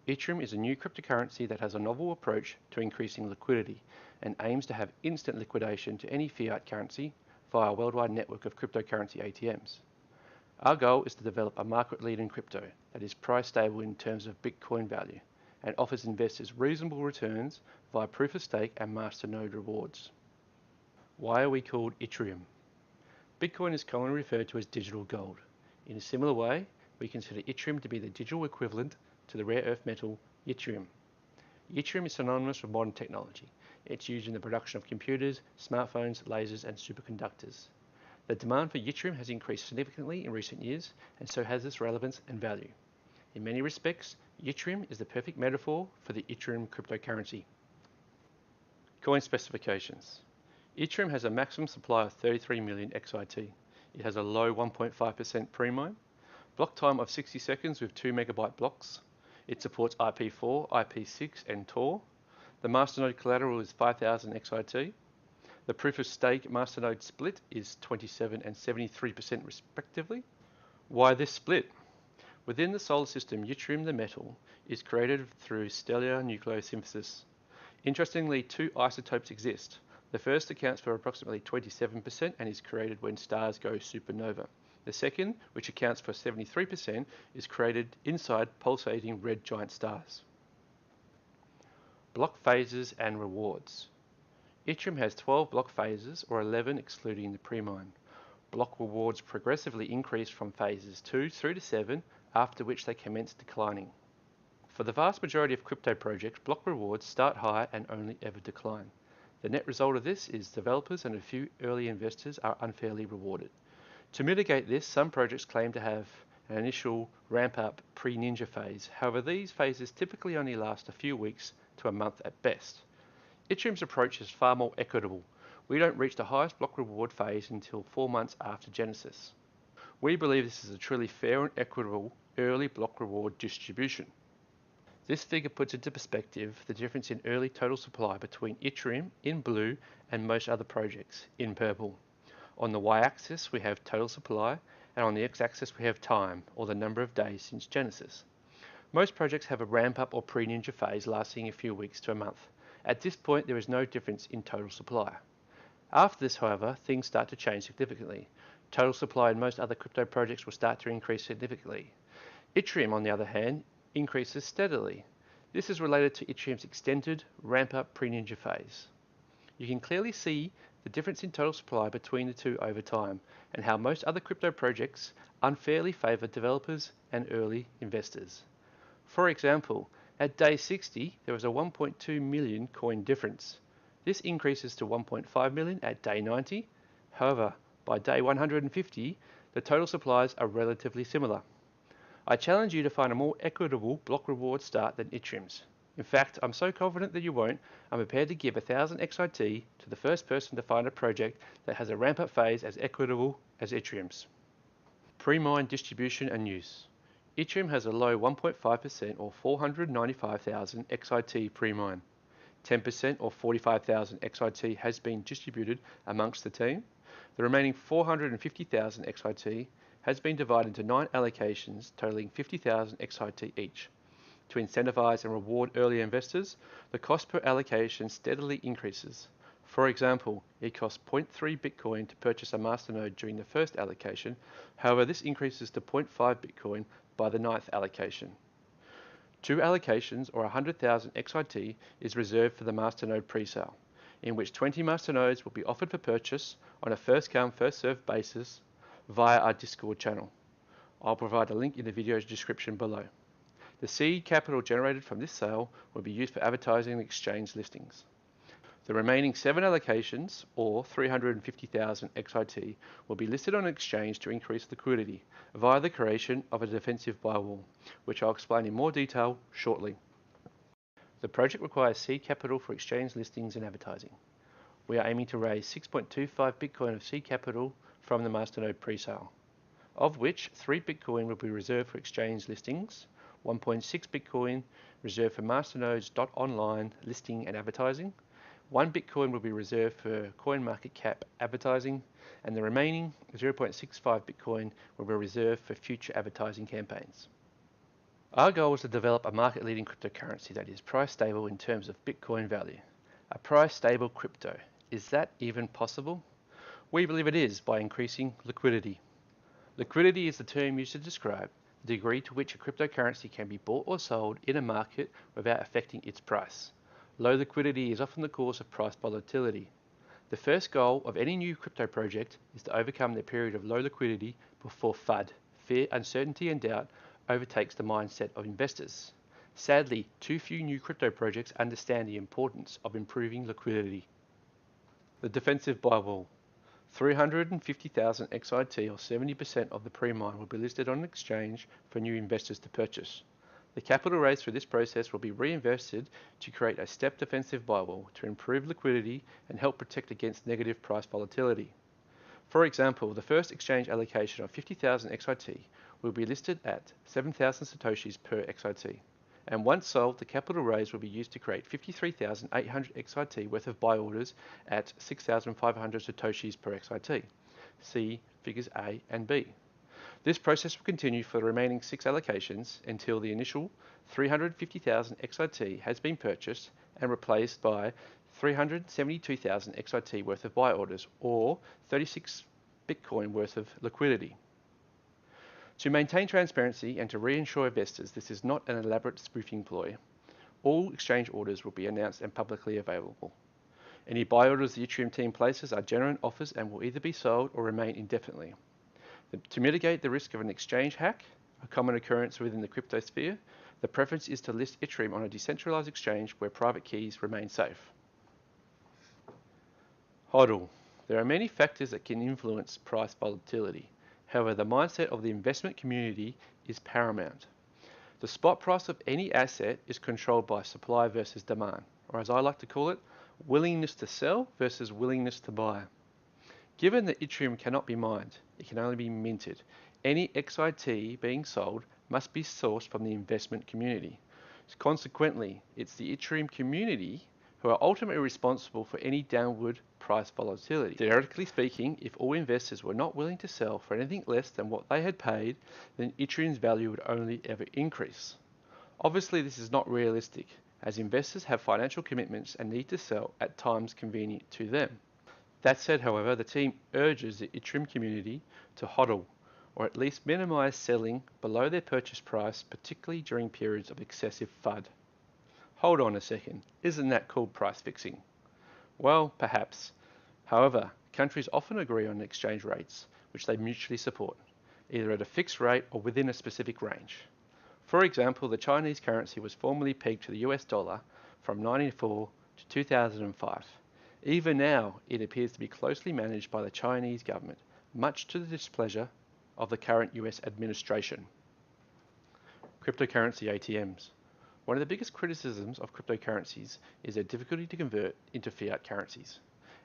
Ittrium is a new cryptocurrency that has a novel approach to increasing liquidity and aims to have instant liquidation to any fiat currency via a worldwide network of cryptocurrency ATMs. Our goal is to develop a market leader in crypto that is price stable in terms of Bitcoin value and offers investors reasonable returns via proof of stake and Masternode rewards. Why are we called Ittrium? Bitcoin is commonly referred to as digital gold. In a similar way, we consider Ittrium to be the digital equivalent to the rare earth metal yttrium. Yttrium is synonymous with modern technology. It's used in the production of computers, smartphones, lasers, and superconductors. The demand for yttrium has increased significantly in recent years, and so has its relevance and value. In many respects, yttrium is the perfect metaphor for the Ittrium cryptocurrency. Coin specifications. Ittrium has a maximum supply of 33 million XIT. It has a low 1.5% pre-mine, block time of 60 seconds with 2 megabyte blocks. It supports IP4, IP6, and Tor. The Masternode collateral is 5,000 XIT. The proof of stake Masternode split is 27 and 73% respectively. Why this split? Within the solar system, yttrium, the metal, is created through stellar nucleosynthesis. Interestingly, two isotopes exist. The first accounts for approximately 27% and is created when stars go supernova. The second, which accounts for 73%, is created inside pulsating red giant stars. Block phases and rewards. Ittrium has 12 block phases, or 11 excluding the pre-mine. Block rewards progressively increase from phases 2 through to 7, after which they commence declining. For the vast majority of crypto projects, block rewards start high and only ever decline. The net result of this is developers and a few early investors are unfairly rewarded. To mitigate this, some projects claim to have an initial ramp-up pre-ninja phase. However, these phases typically only last a few weeks to a month at best. Ittrium's approach is far more equitable. We don't reach the highest block reward phase until 4 months after genesis. We believe this is a truly fair and equitable early block reward distribution. This figure puts into perspective the difference in early total supply between Ittrium in blue and most other projects in purple. On the y-axis we have total supply, and on the x-axis we have time, or the number of days since genesis. Most projects have a ramp-up or pre-ninja phase lasting a few weeks to a month. At this point there is no difference in total supply. After this, however, things start to change significantly. Total supply in most other crypto projects will start to increase significantly. Ittrium, on the other hand, increases steadily. This is related to Ittrium's extended ramp-up pre-ninja phase. You can clearly see the difference in total supply between the two over time, and how most other crypto projects unfairly favor developers and early investors. For example, at day 60, there was a 1.2 million coin difference. This increases to 1.5 million at day 90. However, by day 150, the total supplies are relatively similar. I challenge you to find a more equitable block reward start than Ittrium's. In fact, I'm so confident that you won't, I'm prepared to give 1,000 XIT to the first person to find a project that has a ramp-up phase as equitable as Ittrium's. Pre-mine distribution and use. Ittrium has a low 1.5% or 495,000 XIT pre-mine. 10% or 45,000 XIT has been distributed amongst the team. The remaining 450,000 XIT has been divided into 9 allocations totaling 50,000 XIT each. To incentivize and reward early investors, the cost per allocation steadily increases. For example, it costs 0.3 Bitcoin to purchase a Masternode during the first allocation. However, this increases to 0.5 Bitcoin by the 9th allocation. 2 allocations, or 100,000 XIT, is reserved for the Masternode pre-sale, in which 20 Masternodes will be offered for purchase on a first-come, first-served basis via our Discord channel. I'll provide a link in the video's description below. The seed capital generated from this sale will be used for advertising and exchange listings. The remaining 7 allocations, or 350,000 XIT, will be listed on an exchange to increase liquidity via the creation of a defensive buy wall, which I'll explain in more detail shortly. The project requires seed capital for exchange listings and advertising. We are aiming to raise 6.25 Bitcoin of seed capital from the Masternode pre-sale, of which 3 Bitcoin will be reserved for exchange listings, 1.6 Bitcoin reserved for Masternodes.online listing and advertising, 1 Bitcoin will be reserved for CoinMarketCap advertising, and the remaining 0.65 Bitcoin will be reserved for future advertising campaigns. Our goal is to develop a market-leading cryptocurrency that is price stable in terms of Bitcoin value. A price stable crypto. Is that even possible? We believe it is by increasing liquidity. Liquidity is the term used to describe the degree to which a cryptocurrency can be bought or sold in a market without affecting its price. Low liquidity is often the cause of price volatility. The first goal of any new crypto project is to overcome the period of low liquidity before FUD, fear, uncertainty, and doubt overtakes the mindset of investors. Sadly, too few new crypto projects understand the importance of improving liquidity. The defensive buy wall. 350,000 XIT or 70% of the pre-mine will be listed on an exchange for new investors to purchase. The capital raised through this process will be reinvested to create a step defensive buy wall to improve liquidity and help protect against negative price volatility. For example, the first exchange allocation of 50,000 XIT will be listed at 7,000 Satoshis per XIT. And once sold, the capital raise will be used to create 53,800 XIT worth of buy orders at 6,500 Satoshis per XIT. See figures A and B. This process will continue for the remaining 6 allocations until the initial 350,000 XIT has been purchased and replaced by 372,000 XIT worth of buy orders, or 36 Bitcoin worth of liquidity. To maintain transparency and to reassure investors this is not an elaborate spoofing ploy, all exchange orders will be announced and publicly available. Any buy orders the Ittrium team places are genuine offers and will either be sold or remain indefinitely. To mitigate the risk of an exchange hack, a common occurrence within the crypto sphere, the preference is to list Ittrium on a decentralized exchange where private keys remain safe. HODL. There are many factors that can influence price volatility. However, the mindset of the investment community is paramount. The spot price of any asset is controlled by supply versus demand, or as I like to call it, willingness to sell versus willingness to buy. Given that Ittrium cannot be mined, it can only be minted. Any XIT being sold must be sourced from the investment community. Consequently, it's the Ittrium community who are ultimately responsible for any downward price volatility. Theoretically speaking, if all investors were not willing to sell for anything less than what they had paid, then Ittrium's value would only ever increase. Obviously, this is not realistic, as investors have financial commitments and need to sell at times convenient to them. That said, however, the team urges the Ittrium community to HODL, or at least minimize selling below their purchase price, particularly during periods of excessive FUD. Hold on a second, isn't that called price fixing? Well, perhaps. However, countries often agree on exchange rates, which they mutually support, either at a fixed rate or within a specific range. For example, the Chinese currency was formerly pegged to the US dollar from 1994 to 2005. Even now, it appears to be closely managed by the Chinese government, much to the displeasure of the current US administration. Cryptocurrency ATMs. One of the biggest criticisms of cryptocurrencies is their difficulty to convert into fiat currencies,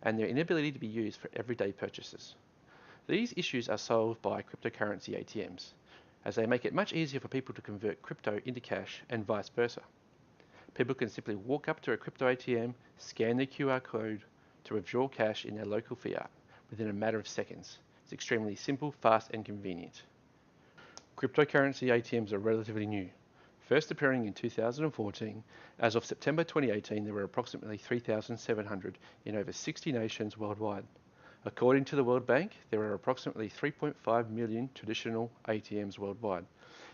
and their inability to be used for everyday purchases. These issues are solved by cryptocurrency ATMs, as they make it much easier for people to convert crypto into cash and vice versa. People can simply walk up to a crypto ATM, scan their QR code to withdraw cash in their local fiat within a matter of seconds. It's extremely simple, fast, and convenient. Cryptocurrency ATMs are relatively new, first appearing in 2014. As of September 2018, there were approximately 3,700 in over 60 nations worldwide. According to the World Bank, there are approximately 3.5 million traditional ATMs worldwide.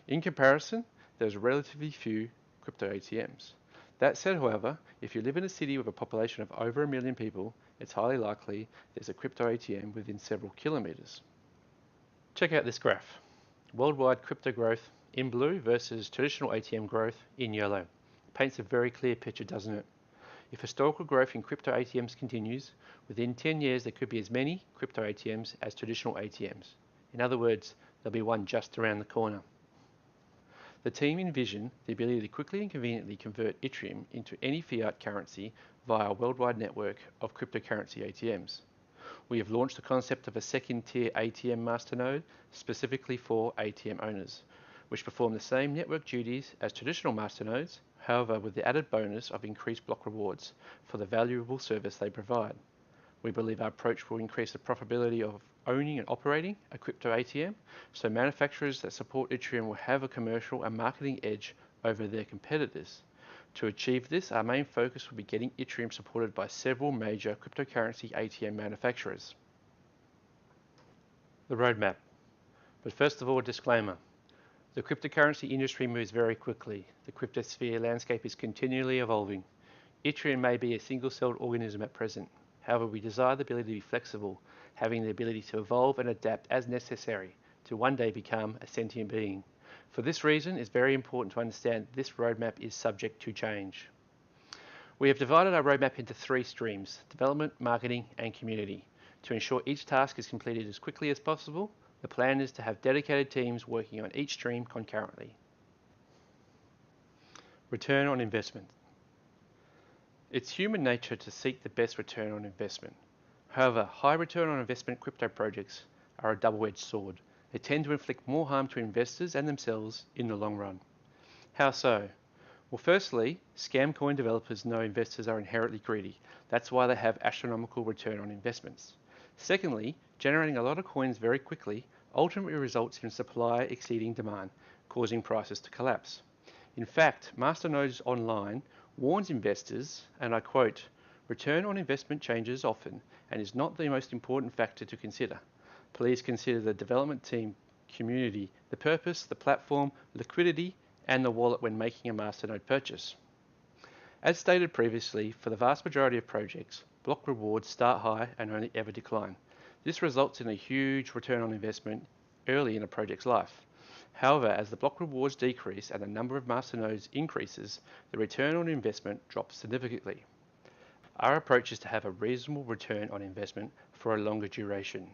In comparison, there's relatively few crypto ATMs. That said, however, if you live in a city with a population of over 1 million people, it's highly likely there's a crypto ATM within several kilometers. Check out this graph. Worldwide crypto growth in blue versus traditional ATM growth in yellow. Paints a very clear picture, doesn't it? If historical growth in crypto ATMs continues, within 10 years there could be as many crypto ATMs as traditional ATMs. In other words, there'll be one just around the corner. The team envision the ability to quickly and conveniently convert Ittrium into any fiat currency via a worldwide network of cryptocurrency ATMs. We have launched the concept of a second-tier ATM Masternode specifically for ATM owners, which perform the same network duties as traditional masternodes, however with the added bonus of increased block rewards for the valuable service they provide. We believe our approach will increase the profitability of owning and operating a crypto ATM, so manufacturers that support Ittrium will have a commercial and marketing edge over their competitors. To achieve this, our main focus will be getting Ittrium supported by several major cryptocurrency ATM manufacturers. The roadmap. But first of all, a disclaimer. The cryptocurrency industry moves very quickly. The cryptosphere landscape is continually evolving. Ittrium may be a single-celled organism at present. However, we desire the ability to be flexible, having the ability to evolve and adapt as necessary to one day become a sentient being. For this reason, it's very important to understand this roadmap is subject to change. We have divided our roadmap into 3 streams: development, marketing, and community. To ensure each task is completed as quickly as possible, the plan is to have dedicated teams working on each stream concurrently. Return on investment. It's human nature to seek the best return on investment. However, high return on investment crypto projects are a double-edged sword. They tend to inflict more harm to investors and themselves in the long run. How so? Well, firstly, scam coin developers know investors are inherently greedy. That's why they have astronomical return on investments. Secondly, generating a lot of coins very quickly ultimately results in supply exceeding demand, causing prices to collapse. In fact, Masternode Online warns investors, and I quote, "Return on investment changes often and is not the most important factor to consider. Please consider the development team, community, the purpose, the platform, liquidity, and the wallet when making a Masternode purchase." As stated previously, for the vast majority of projects, block rewards start high and only ever decline. This results in a huge return on investment early in a project's life. However, as the block rewards decrease and the number of masternodes increases, the return on investment drops significantly. Our approach is to have a reasonable return on investment for a longer duration.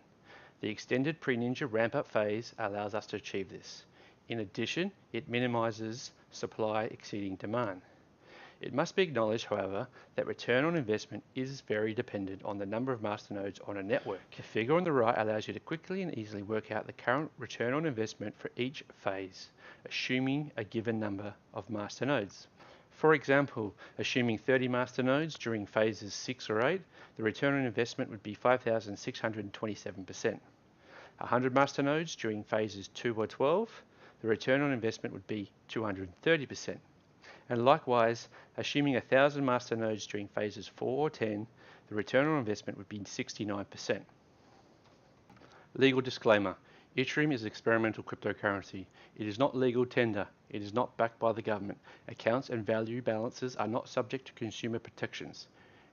The extended pre-Ninja ramp-up phase allows us to achieve this. In addition, it minimizes supply exceeding demand. It must be acknowledged, however, that return on investment is very dependent on the number of masternodes on a network. The figure on the right allows you to quickly and easily work out the current return on investment for each phase, assuming a given number of masternodes. For example, assuming 30 masternodes during phases 6 or 8, the return on investment would be 5,627%. 100 masternodes during phases 2 or 12, the return on investment would be 230%. And likewise, assuming 1,000 masternodes during phases 4 or 10, the return on investment would be 69%. Legal disclaimer. Ittrium is experimental cryptocurrency. It is not legal tender. It is not backed by the government. Accounts and value balances are not subject to consumer protections.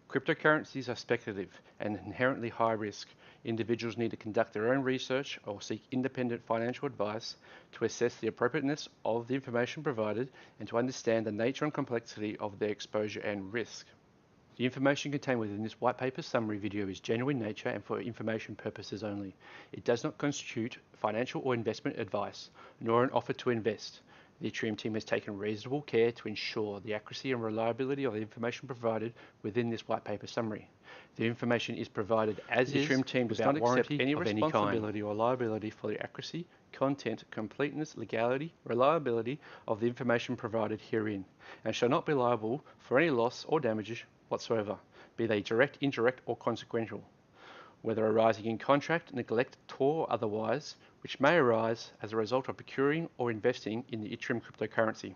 Cryptocurrencies are speculative and inherently high risk. Individuals need to conduct their own research or seek independent financial advice to assess the appropriateness of the information provided and to understand the nature and complexity of their exposure and risk. The information contained within this white paper summary video is genuine in nature and for information purposes only. It does not constitute financial or investment advice, nor an offer to invest. The Ittrium team has taken reasonable care to ensure the accuracy and reliability of the information provided within this white paper summary. The information is provided as is. The Ittrium team does not accept any responsibility or liability for the accuracy, content, completeness, legality, reliability of the information provided herein, and shall not be liable for any loss or damages whatsoever, be they direct, indirect, or consequential, whether arising in contract, neglect, or otherwise, which may arise as a result of procuring or investing in the Ittrium cryptocurrency.